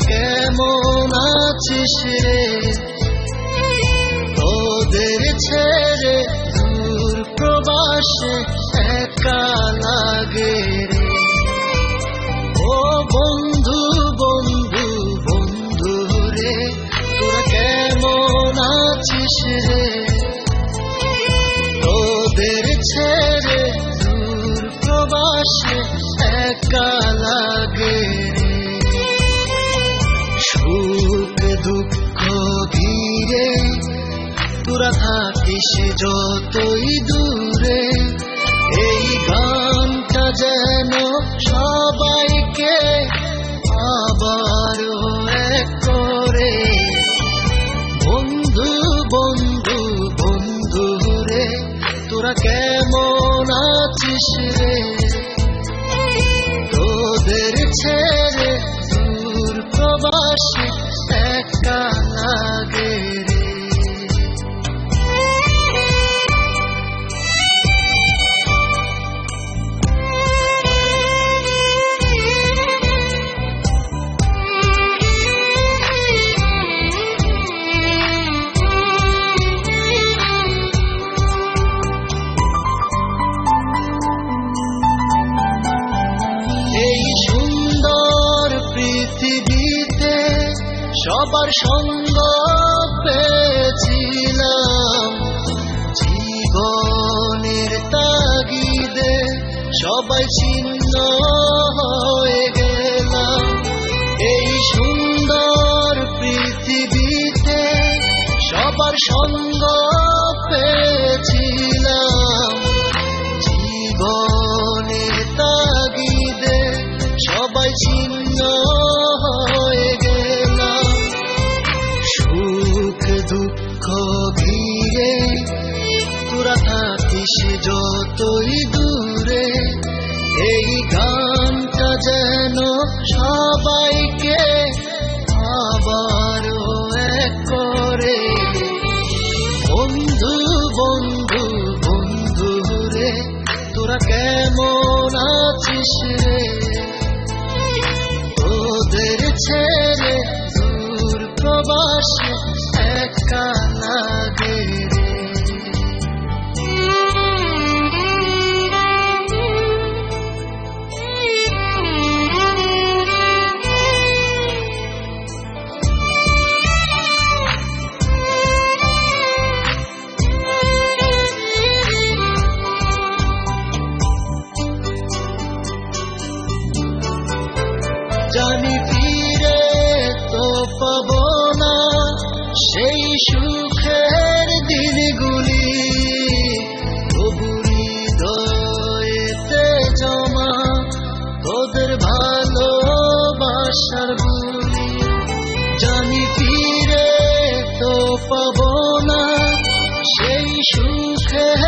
কেমন আছিস রে? তোদের ছেড়ে দূর প্রবাসে একা লাগে রে। ও বন্ধু বন্ধু বন্ধু রে, তোরা কেমন আছিস রে? তোদের ছেড়ে দূর প্রবাসে একা লাগে রে। সুখ দুঃখ ঘিরে তোরা থাকিস যতই দূরে, এই গানটা যেন সবাইকে আবারও এক করে। বন্ধু বন্ধু বন্ধু রে, তোরা কেমন আছিস রে? তোদের ছেড়ে দূর প্রবাসে একা লাগে রে। এই সুন্দর পৃথিবীতে সবার সঙ্গ পেয়েছিলাম, জীবনের তাগিদে সবাই ছিন্ন হয়ে গেলাম। এই সুন্দর পৃথিবীতে সবার সঙ্গ পেয়েছিলাম, জীবনের তাগিদে সবাই ছিন্ন হয়ে গেলাম। সুখ দুঃখ ঘিরে তোরা থাকিস যতই দূরে, এই গানটা যেন সবাইকে আবারও এক করে। বন্ধু বন্ধু বন্ধু রে, তোরা কেমন আছিস রে? তোদের ছেড়ে দূর প্রবাসে একা লাগে রে। জানি ফিরে তো পাবো না সেই সুখের দিনগুলি, তবু হৃদয়েতে জমা তোদের ভালোবাসার বুলি। জানি ফিরে তো পাবো না সেই সুখের